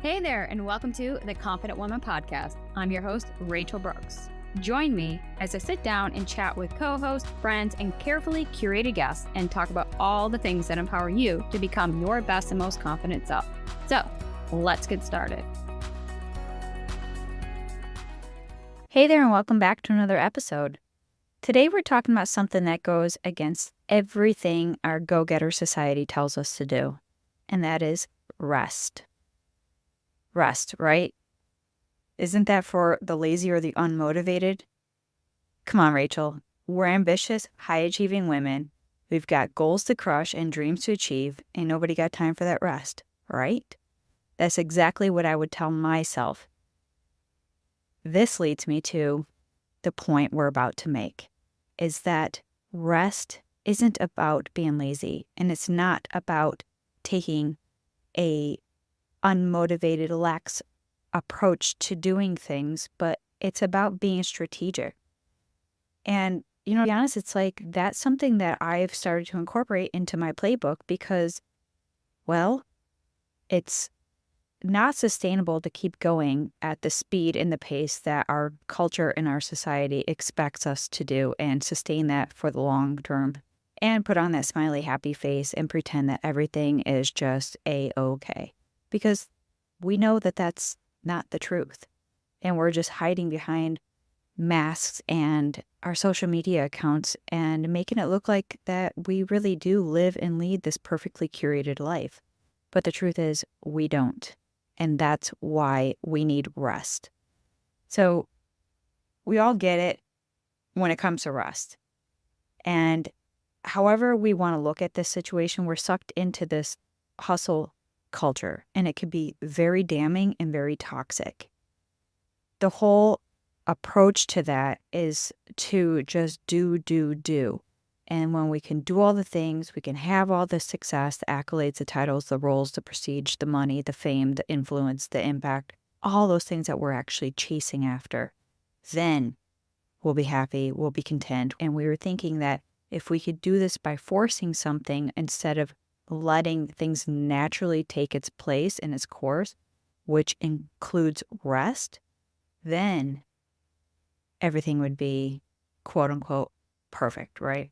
Hey there, and welcome to the Confident Woman Podcast. I'm your host, Rachel Brooks. Join me as I sit down and chat with co-hosts, friends, and carefully curated guests and talk about all the things that empower you to become your best and most confident self. So, let's get started. Hey there, and welcome back to another episode. Today, we're talking about something that goes against everything our go-getter society tells us to do, and that is rest. Rest, right? Isn't that for the lazy or the unmotivated? Come on, Rachel. We're ambitious, high-achieving women. We've got goals to crush and dreams to achieve, and nobody got time for that rest, right? That's exactly what I would tell myself. This leads me to the point we're about to make, is that rest isn't about being lazy, and it's not about taking a unmotivated, lax approach to doing things, but it's about being strategic. And, to be honest, it's like that's something that I've started to incorporate into my playbook because, well, it's not sustainable to keep going at the speed and the pace that our culture and our society expects us to do and sustain that for the long term and put on that smiley, happy face and pretend that everything is just a-okay. Because we know that that's not the truth. And we're just hiding behind masks and our social media accounts and making it look like that we really do live and lead this perfectly curated life. But the truth is we don't. And that's why we need rest. So we all get it when it comes to rest. And however we want to look at this situation, we're sucked into this hustle culture, and it can be very damning and very toxic. The whole approach to that is to just do. And when we can do all the things, we can have all the success, the accolades, the titles, the roles, the prestige, the money, the fame, the influence, the impact, all those things that we're actually chasing after. Then we'll be happy, we'll be content. And we were thinking that if we could do this by forcing something instead of letting things naturally take its place in its course, which includes rest, then everything would be quote unquote perfect, right?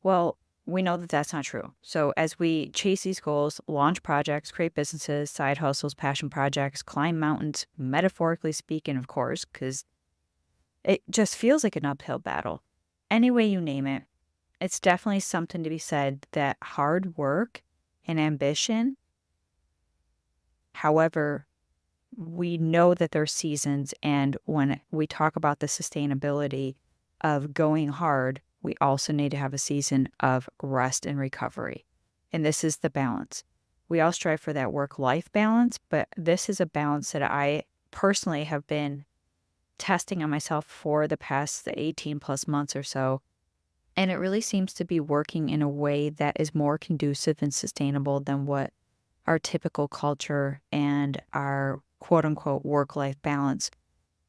Well, we know that that's not true. So as we chase these goals, launch projects, create businesses, side hustles, passion projects, climb mountains, metaphorically speaking, of course, because it just feels like an uphill battle. Any way you name it, it's definitely something to be said that hard work and ambition, however, we know that there's seasons, and when we talk about the sustainability of going hard, we also need to have a season of rest and recovery. And this is the balance. We all strive for that work-life balance, but this is a balance that I personally have been testing on myself for the past 18 plus months or so. And it really seems to be working in a way that is more conducive and sustainable than what our typical culture and our quote unquote work-life balance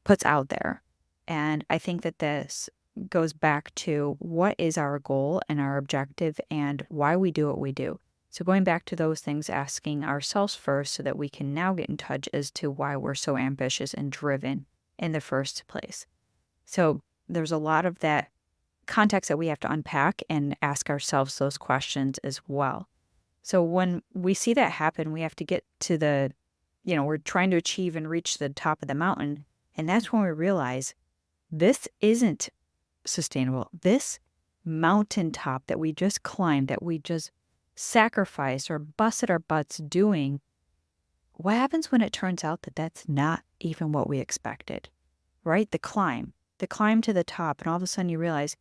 puts out there. And I think that this goes back to what is our goal and our objective and why we do what we do. So going back to those things, asking ourselves first so that we can now get in touch as to why we're so ambitious and driven in the first place. So there's a lot of that context that we have to unpack and ask ourselves those questions as well. So when we see that happen, we have to get to we're trying to achieve and reach the top of the mountain. And that's when we realize this isn't sustainable. This mountaintop that we just climbed, that we just sacrificed or busted our butts doing, what happens when it turns out that that's not even what we expected, right? The climb to the top, and all of a sudden you realize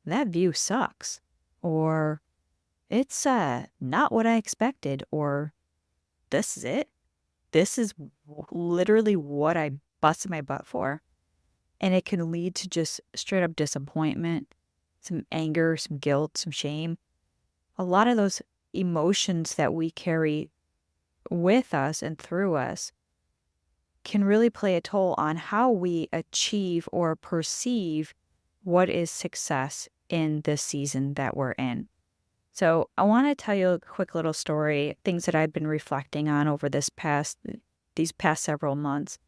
that view sucks, or it's not what I expected, or this is it. This is literally what I busted my butt for. And it can lead to just straight up disappointment, some anger, some guilt, some shame. A lot of those emotions that we carry with us and through us can really play a toll on how we achieve or perceive what is success in this season that we're in. So I want to tell you a quick little story, things that I've been reflecting on over this past these past several months.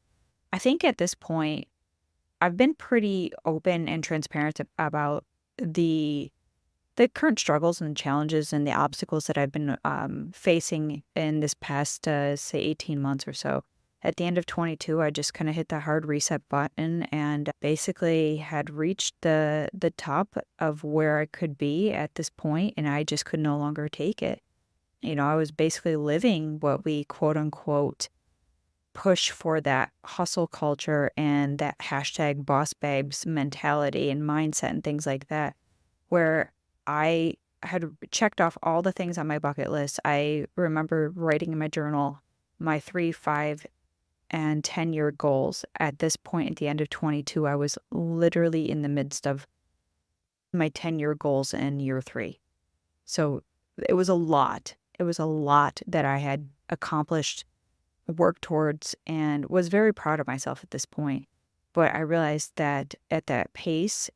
I think at this point, I've been pretty open and transparent about the the current struggles and challenges and the obstacles that I've been facing in this past, say, 18 months or so. At the end of 22, I just kind of hit the hard reset button and basically had reached the top of where I could be at this point, and I just could no longer take it. I was basically living what we quote unquote push for, that hustle culture and that hashtag boss babes mentality and mindset and things like that, where I had checked off all the things on my bucket list. I remember writing in my journal my 3, 5, and 10-year goals. At this point, at the end of 22, I was literally in the midst of my 10-year goals in year 3. So it was a lot. It was a lot that I had accomplished, worked towards, and was very proud of myself at this point. But I realized that at that pace,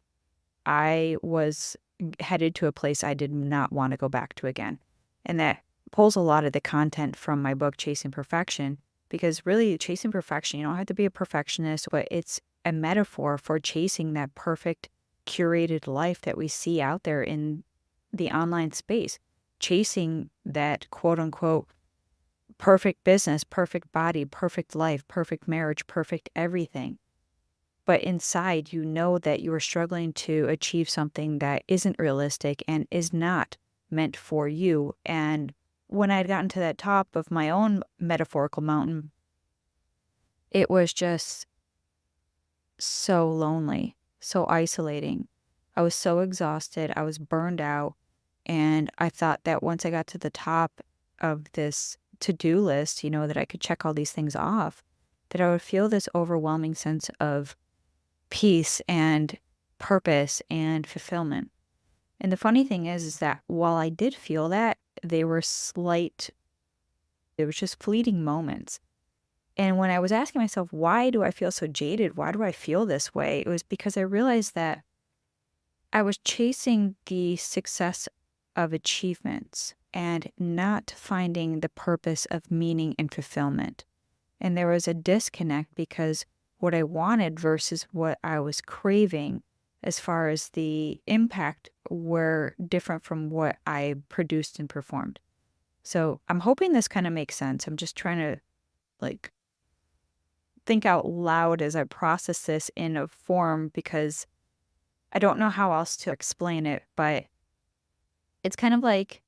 I was headed to a place I did not want to go back to again. And that pulls a lot of the content from my book, Chasing Perfection, because really chasing perfection, you don't have to be a perfectionist, but it's a metaphor for chasing that perfect, curated life that we see out there in the online space, chasing that quote unquote perfect business, perfect body, perfect life, perfect marriage, perfect everything. But inside, you know that you are struggling to achieve something that isn't realistic and is not meant for you. And when I'd gotten to that top of my own metaphorical mountain, it was just so lonely, so isolating. I was so exhausted. I was burned out. And I thought that once I got to the top of this to-do list, that I could check all these things off, that I would feel this overwhelming sense of peace and purpose and fulfillment. And the funny thing is that while I did feel that, they were it was just fleeting moments. And when I was asking myself, why do I feel so jaded? Why do I feel this way? It was because I realized that I was chasing the success of achievements and not finding the purpose of meaning and fulfillment. And there was a disconnect because what I wanted versus what I was craving as far as the impact were different from what I produced and performed. So I'm hoping this kind of makes sense. I'm just trying to like think out loud as I process this in a form because I don't know how else to explain it, but it's kind of like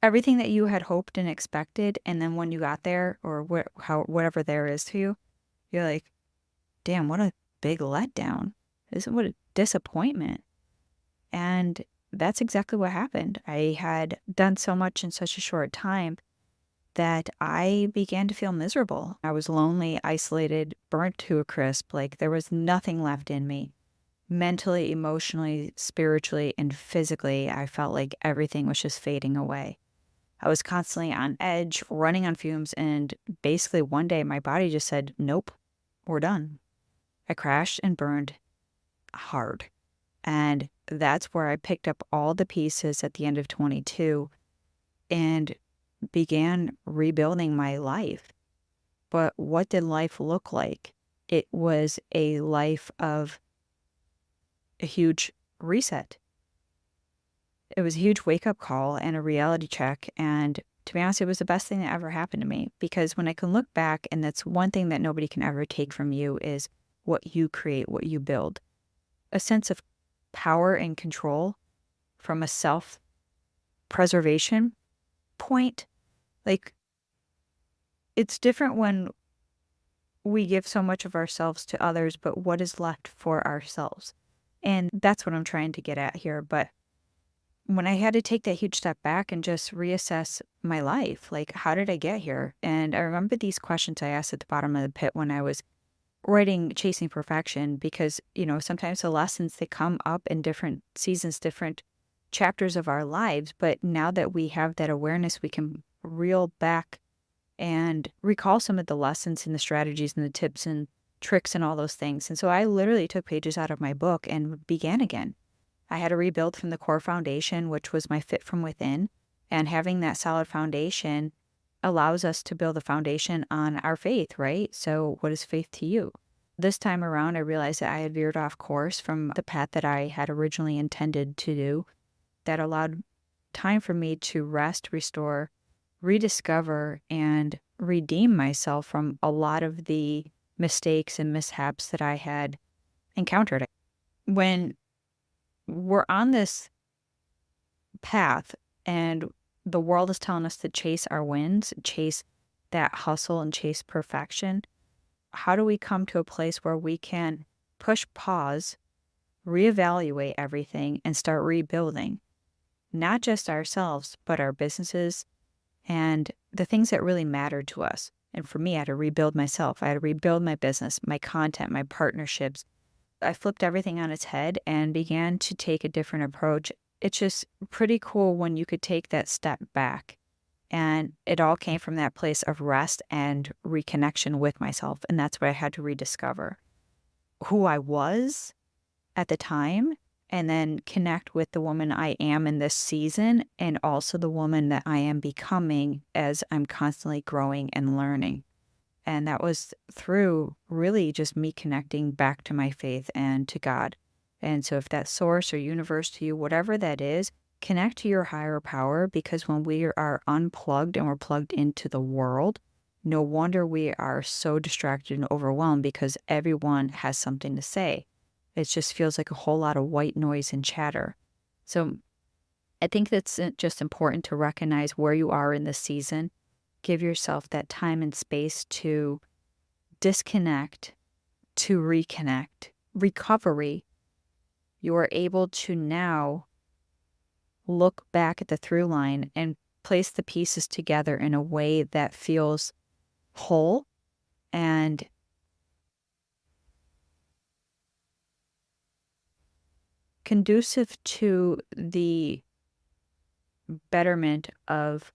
everything that you had hoped and expected, and then when you got there or whatever there is to you, you're like, damn, what a big letdown. What a disappointment. And that's exactly what happened. I had done so much in such a short time that I began to feel miserable. I was lonely, isolated, burnt to a crisp. Like there was nothing left in me. Mentally, emotionally, spiritually, and physically, I felt like everything was just fading away. I was constantly on edge, running on fumes, and basically one day my body just said, nope, we're done. I crashed and burned hard. And that's where I picked up all the pieces at the end of 22 and began rebuilding my life. But what did life look like? It was a life of a huge reset. It was a huge wake-up call and a reality check. And to be honest, it was the best thing that ever happened to me because when I can look back, and that's one thing that nobody can ever take from you is what you create, what you build. A sense of power and control from a self-preservation point. Like, it's different when we give so much of ourselves to others, but what is left for ourselves? And that's what I'm trying to get at here. But when I had to take that huge step back and just reassess my life, like, how did I get here? And I remember these questions I asked at the bottom of the pit when I was writing Chasing Perfection, because, sometimes the lessons, they come up in different seasons, different chapters of our lives. But now that we have that awareness, we can reel back and recall some of the lessons and the strategies and the tips and tricks and all those things. And so I literally took pages out of my book and began again. I had to rebuild from the core foundation, which was my fit from within. And having that solid foundation allows us to build a foundation on our faith, right? So, what is faith to you? This time around, I realized that I had veered off course from the path that I had originally intended to do, that allowed time for me to rest, restore, rediscover, and redeem myself from a lot of the mistakes and mishaps that I had encountered. When we're on this path and the world is telling us to chase our wins, chase that hustle and chase perfection, how do we come to a place where we can push pause, reevaluate everything, and start rebuilding? Not just ourselves, but our businesses and the things that really matter to us. And for me, I had to rebuild myself. I had to rebuild my business, my content, my partnerships. I flipped everything on its head and began to take a different approach. It's just pretty cool when you could take that step back. And it all came from that place of rest and reconnection with myself. And that's what I had to rediscover who I was at the time, and then connect with the woman I am in this season, and also the woman that I am becoming as I'm constantly growing and learning. And that was through really just me connecting back to my faith and to God. And so, if that's source or universe to you, whatever that is, connect to your higher power, because when we are unplugged and we're plugged into the world, no wonder we are so distracted and overwhelmed, because everyone has something to say. It just feels like a whole lot of white noise and chatter. So I think that's just important to recognize where you are in this season. Give yourself that time and space to disconnect, to reconnect. Recovery, you are able to now look back at the through line and place the pieces together in a way that feels whole and conducive to the betterment of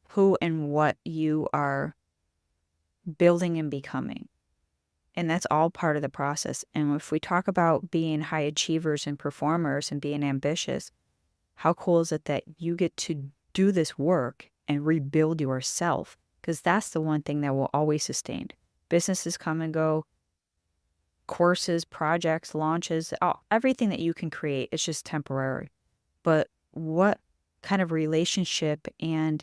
who and what you are building and becoming. And that's all part of the process. And if we talk about being high achievers and performers and being ambitious, how cool is it that you get to do this work and rebuild yourself? Because that's the one thing that will always sustain. Businesses come and go, courses, projects, launches, everything that you can create, it's just temporary. But what kind of relationship and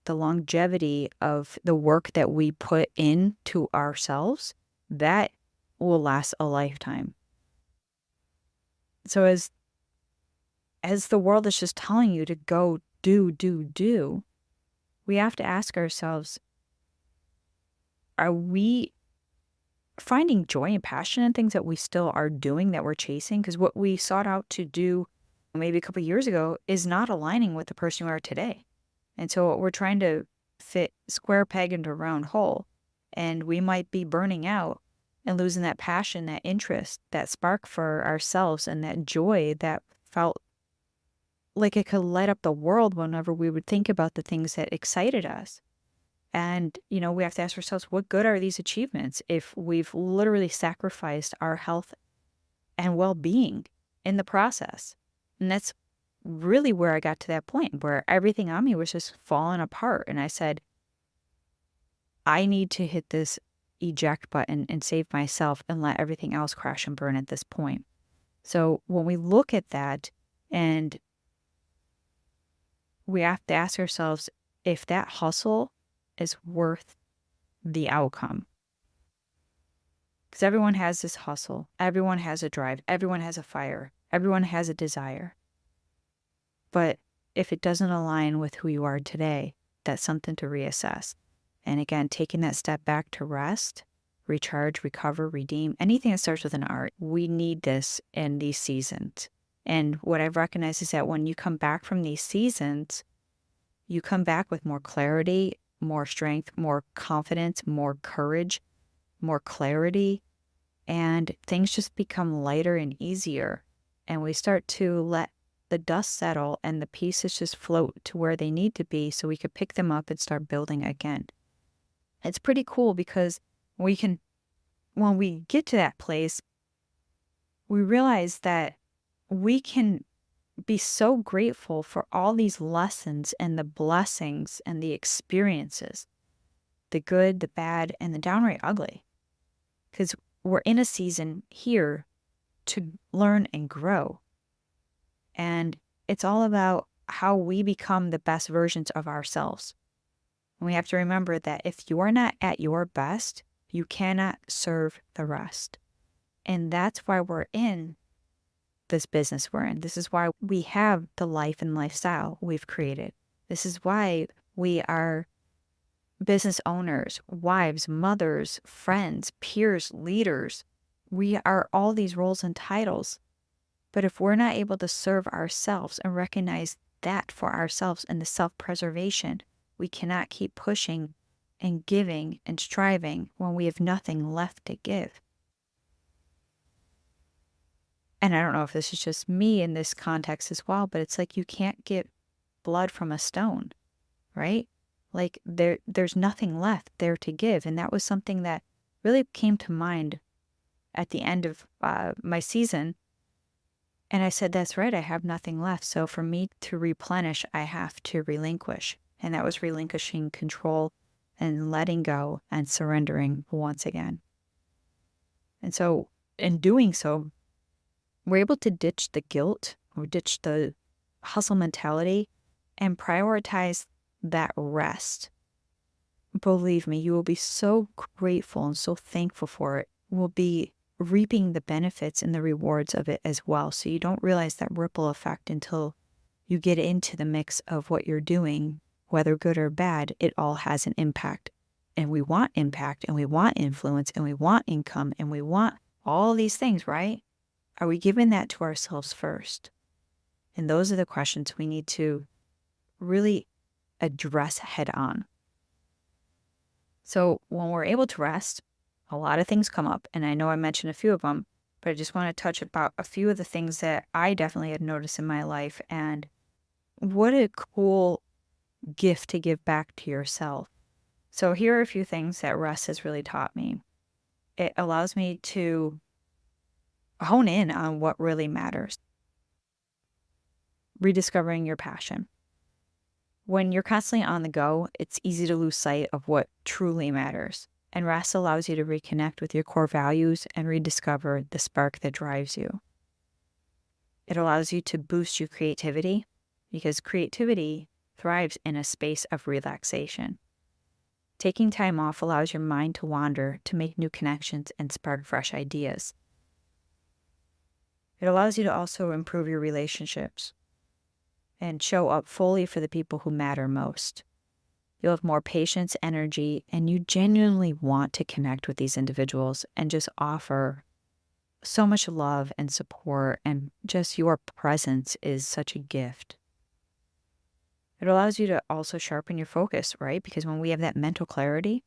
the longevity of the work that we put into ourselves, that will last a lifetime. So as the world is just telling you to go do, we have to ask ourselves, are we finding joy and passion in things that we still are doing, that we're chasing? Because what we sought out to do maybe a couple of years ago is not aligning with the person you are today. And so we're trying to fit square peg into a round hole, and we might be burning out and losing that passion, that interest, that spark for ourselves, and that joy that felt like it could light up the world whenever we would think about the things that excited us. And, we have to ask ourselves, what good are these achievements if we've literally sacrificed our health and well-being in the process? And that's really where I got to that point where everything on me was just falling apart. And I said, I need to hit this eject button and save myself and let everything else crash and burn at this point. So when we look at that, and we have to ask ourselves if that hustle is worth the outcome. Because everyone has this hustle, everyone has a drive, everyone has a fire, everyone has a desire. But if it doesn't align with who you are today, that's something to reassess. And again, taking that step back to rest, recharge, recover, redeem, anything that starts with an R, we need this in these seasons. And what I've recognized is that when you come back from these seasons, you come back with more clarity, more strength, more confidence, more courage, more clarity, and things just become lighter and easier. And we start to let the dust settle and the pieces just float to where they need to be so we could pick them up and start building again. It's pretty cool because when we get to that place, we realize that we can be so grateful for all these lessons and the blessings and the experiences, the good, the bad, and the downright ugly. Because we're in a season here to learn and grow. And it's all about how we become the best versions of ourselves. And we have to remember that if you are not at your best, you cannot serve the rest. And that's why we're in this business we're in. This is why we have the life and lifestyle we've created. This is why we are business owners, wives, mothers, friends, peers, leaders. We are all these roles and titles. But if we're not able to serve ourselves and recognize that for ourselves and the self-preservation, we cannot keep pushing and giving and striving when we have nothing left to give. And I don't know if this is just me in this context as well, but it's like you can't get blood from a stone, right? Like there's nothing left there to give. And that was something that really came to mind at the end of my season. And I said, that's right, I have nothing left. So for me to replenish, I have to relinquish. And that was relinquishing control and letting go and surrendering once again. And so in doing so, we're able to ditch the guilt or ditch the hustle mentality and prioritize that rest. Believe me, you will be so grateful and so thankful for it. We'll be reaping the benefits and the rewards of it as well. So you don't realize that ripple effect until you get into the mix of what you're doing, whether good or bad, it all has an impact. And we want impact and we want influence and we want income and we want all these things, right? Are we giving that to ourselves first? And those are the questions we need to really address head on. So when we're able to rest, a lot of things come up. And I know I mentioned a few of them, but I just want to touch about a few of the things that I definitely had noticed in my life. And what a cool gift to give back to yourself. So here are a few things that rest has really taught me. It allows me to hone in on what really matters. Rediscovering your passion. When you're constantly on the go, it's easy to lose sight of what truly matters. And rest allows you to reconnect with your core values and rediscover the spark that drives you. It allows you to boost your creativity because creativity thrives in a space of relaxation. Taking time off allows your mind to wander, to make new connections and spark fresh ideas. It allows you to also improve your relationships and show up fully for the people who matter most. You'll have more patience, energy, and you genuinely want to connect with these individuals and just offer so much love and support, and just your presence is such a gift. It allows you to also sharpen your focus, right? Because when we have that mental clarity,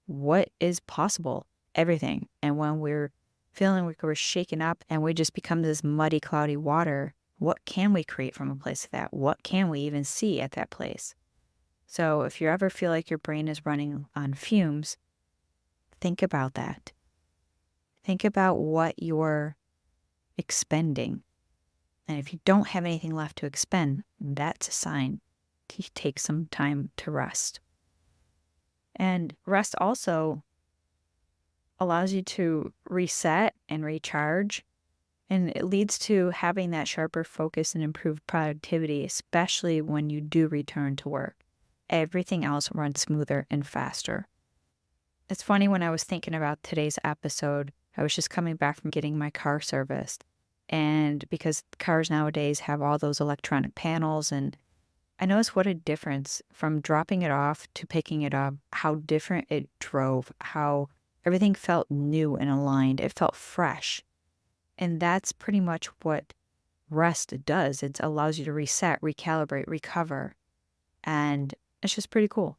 what is possible? Everything. And when we're feeling like we're shaken up and we just become this muddy, cloudy water, what can we create from a place of that? What can we even see at that place? So if you ever feel like your brain is running on fumes, think about that. Think about what you're expending. And if you don't have anything left to expend, that's a sign to take some time to rest. And rest also allows you to reset and recharge. And it leads to having that sharper focus and improved productivity, especially when you do return to work. Everything else runs smoother and faster. It's funny, when I was thinking about today's episode, I was just coming back from getting my car serviced. And because cars nowadays have all those electronic panels, and I noticed what a difference from dropping it off to picking it up, how different it drove, how everything felt new and aligned. It felt fresh. And that's pretty much what rest does. It allows you to reset, recalibrate, recover. And it's just pretty cool.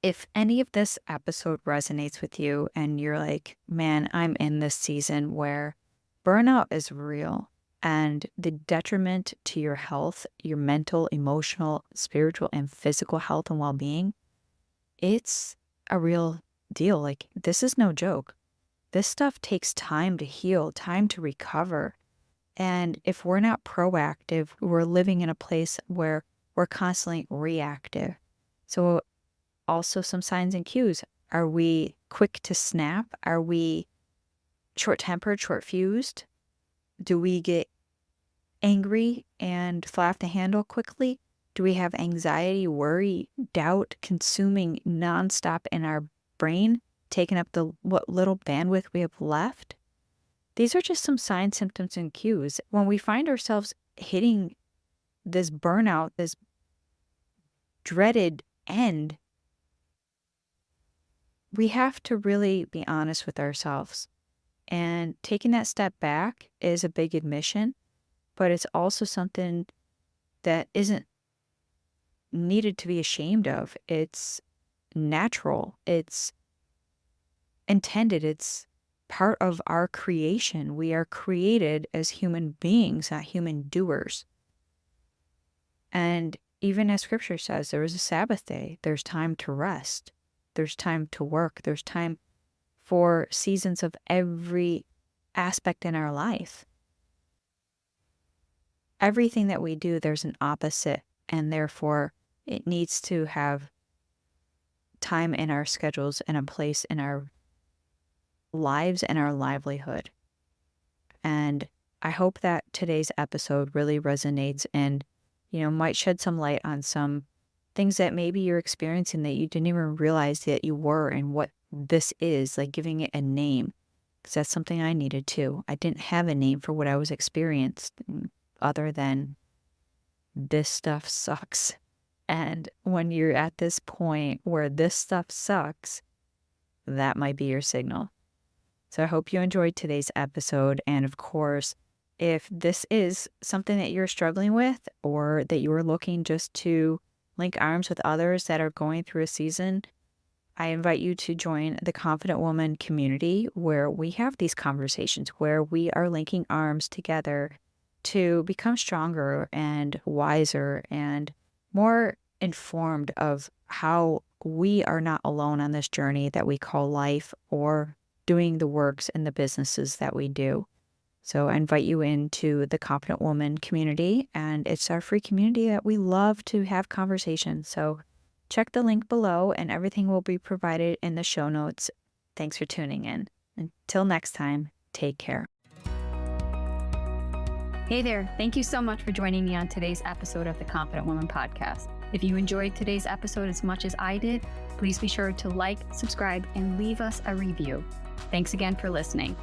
If any of this episode resonates with you and you're like, man, I'm in this season where burnout is real and the detriment to your health, your mental, emotional, spiritual, and physical health and well-being, it's a real deal. Like, this is no joke. This stuff takes time to heal, time to recover. And if we're not proactive, we're living in a place where we're constantly reactive. So also some signs and cues. Are we quick to snap? Are we short-tempered, short-fused? Do we get angry and fly off the handle quickly? Do we have anxiety, worry, doubt consuming nonstop in our brain, taking up what little bandwidth we have left? These are just some signs, symptoms, and cues. When we find ourselves hitting this burnout, this dreaded end, we have to really be honest with ourselves. And taking that step back is a big admission, but it's also something that isn't needed to be ashamed of. It's natural. It's intended. It's part of our creation. We are created as human beings, not human doers. And even as scripture says, there is a Sabbath day. There's time to rest. There's time to work. There's time for seasons of every aspect in our life. Everything that we do, there's an opposite, and therefore it needs to have time in our schedules and a place in our lives and our livelihood. And I hope that today's episode really resonates and, might shed some light on some things that maybe you're experiencing that you didn't even realize that you were, and what this is, like giving it a name. Because that's something I needed too. I didn't have a name for what I was experiencing other than this stuff sucks. And when you're at this point where this stuff sucks, that might be your signal. So I hope you enjoyed today's episode. And of course, if this is something that you're struggling with, or that you are looking just to link arms with others that are going through a season, I invite you to join the Confident Woman community, where we have these conversations, where we are linking arms together to become stronger and wiser and more informed of how we are not alone on this journey that we call life, or doing the works and the businesses that we do. So I invite you into the Confident Woman community, and it's our free community that we love to have conversations. So check the link below, and everything will be provided in the show notes. Thanks for tuning in. Until next time, take care. Hey there. Thank you so much for joining me on today's episode of the Confident Woman podcast. If you enjoyed today's episode as much as I did, please be sure to like, subscribe, and leave us a review. Thanks again for listening.